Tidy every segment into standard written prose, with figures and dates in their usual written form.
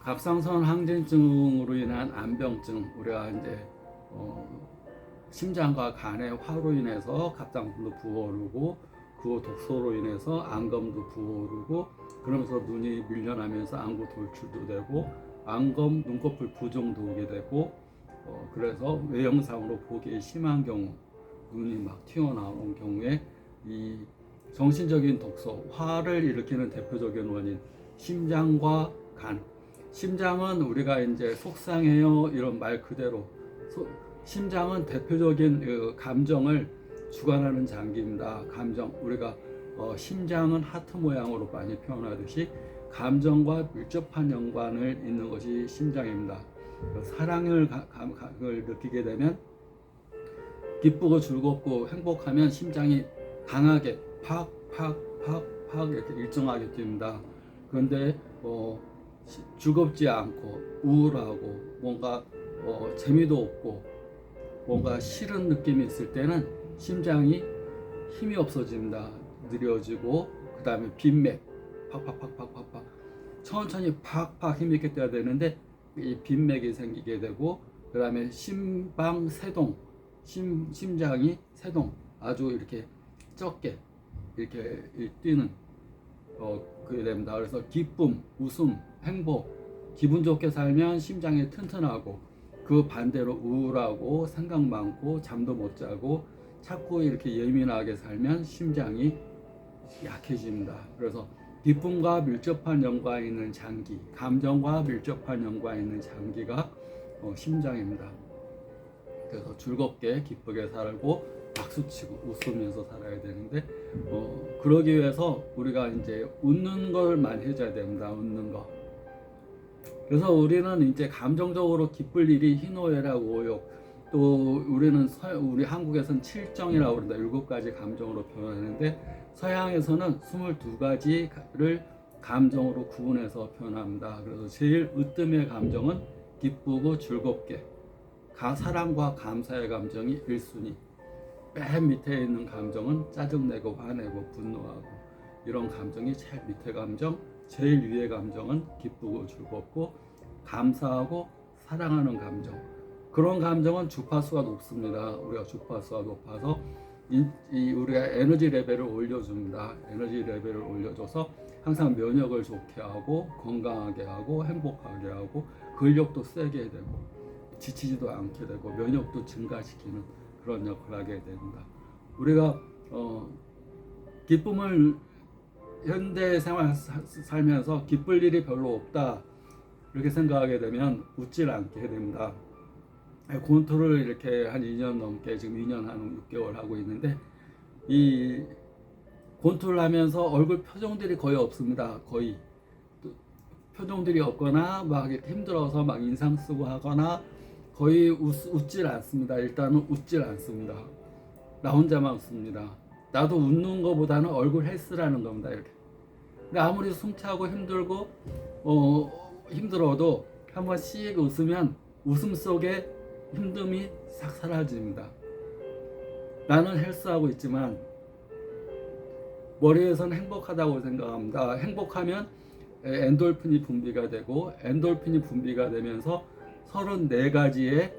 갑상선 항진증으로 인한 암병증, 우리가 이제 심장과 간의 화로 인해서 갑상선도 부어오르고 그 독소로 인해서 안검도 부어오르고 그러면서 눈이 밀려나면서 안구 돌출도 되고 안검 눈꺼풀 부종도 오게 되고 그래서 외형상으로 보기 심한 경우 눈이 막 튀어나오는 경우에 이 정신적인 독소, 화를 일으키는 대표적인 원인 심장과 간. 심장은 우리가 이제 속상해요 이런 말 그대로 심장은 대표적인 그 감정을 주관하는 장기입니다. 감정 우리가 심장은 하트 모양으로 많이 표현하듯이 감정과 밀접한 연관을 있는 것이 심장입니다. 사랑을 느끼게 되면 기쁘고 즐겁고 행복하면 심장이 강하게 팍팍팍팍 이렇게 일정하게 뜁니다. 그런데 즐겁지 않고 우울하고 뭔가 재미도 없고 뭔가 싫은 느낌이 있을 때는 심장이 힘이 없어집니다. 느려지고 그 다음에 빈맥 팍팍팍팍팍팍 천천히 팍팍 힘있게 뛰어야 되는데 이 빈맥이 생기게 되고 그 다음에 심방세동 심장이 세동 아주 이렇게 적게 이렇게 뛰는 그게 됩니다. 그래서 기쁨, 웃음, 행복, 기분 좋게 살면 심장이 튼튼하고 그 반대로 우울하고 생각 많고 잠도 못 자고 자꾸 이렇게 예민하게 살면 심장이 약해집니다. 그래서 기쁨과 밀접한 연관이 있는 장기, 감정과 밀접한 연관이 있는 장기가 심장입니다. 그래서 즐겁게 기쁘게 살고 박수치고 웃으면서 살아야 되는데 그러기 위해서 우리가 이제 웃는 걸 많이 해줘야 됩니다. 웃는 거. 그래서 우리는 이제 감정적으로 기쁠 일이 희노애락 오욕 또 우리 한국에서는 7정이라고 그런다. 7가지 감정으로 표현하는데 서양에서는 22가지를 감정으로 구분해서 표현합니다. 그래서 제일 으뜸의 감정은 기쁘고 즐겁게 사랑과 감사의 감정이 1순위 맨 밑에 있는 감정은 짜증내고 화내고 분노하고 이런 감정이 제일 밑에 감정 제일 위의 감정은 기쁘고 즐겁고 감사하고 사랑하는 감정 그런 감정은 주파수가 높습니다. 우리가 주파수가 높아서 우리가 에너지 레벨을 올려줍니다. 에너지 레벨을 올려줘서 항상 면역을 좋게 하고 건강하게 하고 행복하게 하고 근력도 세게 되고 지치지도 않게 되고 면역도 증가시키는 그런 역할을 하게 됩니다. 우리가 기쁨을 현대 생활 살면서 기쁠 일이 별로 없다 이렇게 생각하게 되면 웃질 않게 됩니다. 곤투를 이렇게 한 2년 넘게 지금 2년 한 6개월 하고 있는데 이 곤투를 하면서 얼굴 표정들이 거의 없습니다. 거의 표정들이 없거나 막 이렇게 힘들어서 막 인상 쓰고 하거나 거의 웃질 않습니다. 일단은 웃질 않습니다. 나 혼자만 웃습니다. 나도 웃는 것보다는 얼굴 헬스라는 겁니다. 이렇게. 근데 아무리 숨차고 힘들고 힘들어도 한번 씩 웃으면 웃음 속에 힘듦이 싹 사라집니다. 나는 헬스하고 있지만 머리에서는 행복하다고 생각합니다. 행복하면 엔돌핀이 분비가 되고 엔돌핀이 분비가 되면서 34가지의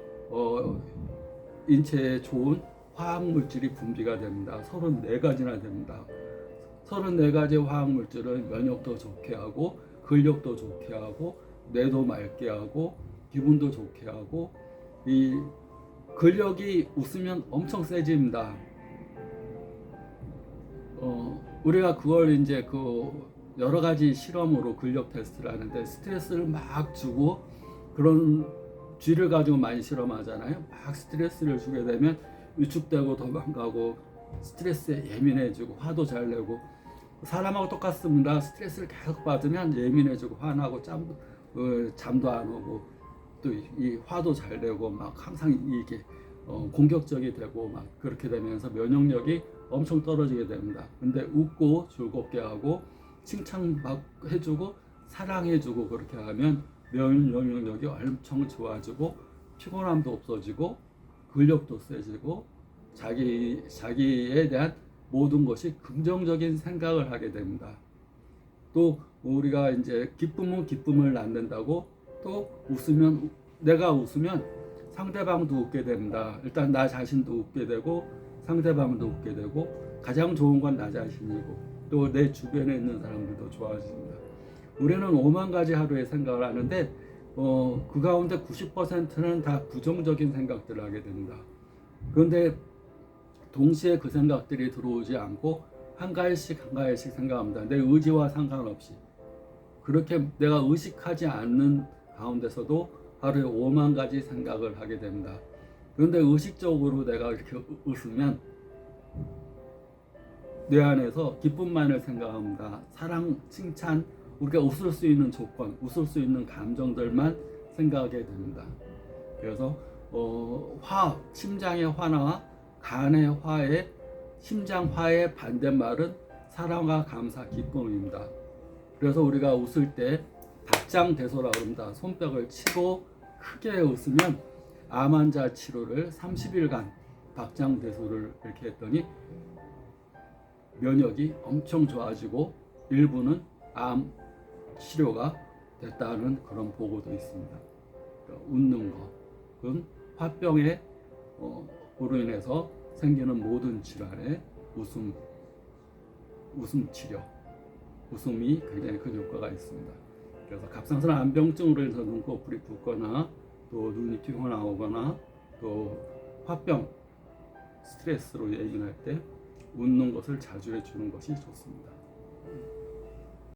인체에 좋은 화학물질이 분비가 됩니다. 34가지나 됩니다. 34가지 화학물질은 면역도 좋게 하고 근력도 좋게 하고 뇌도 맑게 하고 기분도 좋게 하고 이 근력이 웃으면 엄청 세집니다. 우리가 그걸 이제 여러 가지 실험으로 근력 테스트를 하는데 스트레스를 막 주고 그런 쥐를 가지고 많이 실험하잖아요. 막 스트레스를 주게 되면 위축되고 도망가고 스트레스에 예민해지고 화도 잘 내고 사람하고 똑같습니다. 스트레스를 계속 받으면 예민해지고 화나고 잠도 안 오고 또 이 화도 잘 내고 막 항상 이게 공격적이 되고 막 그렇게 되면서 면역력이 엄청 떨어지게 됩니다. 근데 웃고 즐겁게 하고 칭찬 막 해주고 사랑해주고 그렇게 하면 면역력이 엄청 좋아지고 피곤함도 없어지고 근력도 세지고 자기에 대한 모든 것이 긍정적인 생각을 하게 됩니다. 또 우리가 이제 기쁨은 기쁨을 낳는다고 또 웃으면 내가 웃으면 상대방도 웃게 됩니다. 일단 나 자신도 웃게 되고 상대방도 웃게 되고 가장 좋은 건 나 자신이고 또 내 주변에 있는 사람들도 좋아집니다. 우리는 5만 가지 하루에 생각을 하는데 그 가운데 90%는 다 부정적인 생각들을 하게 됩니다. 그런데 동시에 그 생각들이 들어오지 않고 한 가지씩 한 가지씩 생각합니다. 내 의지와 상관없이. 그렇게 내가 의식하지 않는 가운데서도 하루에 5만 가지 생각을 하게 됩니다. 그런데 의식적으로 내가 이렇게 웃으면 내 안에서 기쁨만을 생각합니다. 사랑, 칭찬, 우리가 웃을 수 있는 조건, 웃을 수 있는 감정들만 생각하게 됩니다. 그래서 심장의 화나 간의 화에 심장 화의 반대말은 사랑과 감사, 기쁨입니다. 그래서 우리가 웃을 때 박장대소라고 합니다. 손뼉을 치고 크게 웃으면 암 환자 치료를 30일간 박장대소를 이렇게 했더니 면역이 엄청 좋아지고 일부는 암 치료가 됐다는 그런 보고도 있습니다. 그러니까 웃는 거, 그건 화병에 으로 인해서 생기는 모든 질환에 웃음 치료, 웃음이 굉장히 큰 효과가 있습니다. 그래서 갑상선 암병증으로 인해서 눈꺼풀이 붓거나 또 눈이 튀어나오거나 또 화병, 스트레스로 예민할 때 웃는 것을 자주 해주는 것이 좋습니다.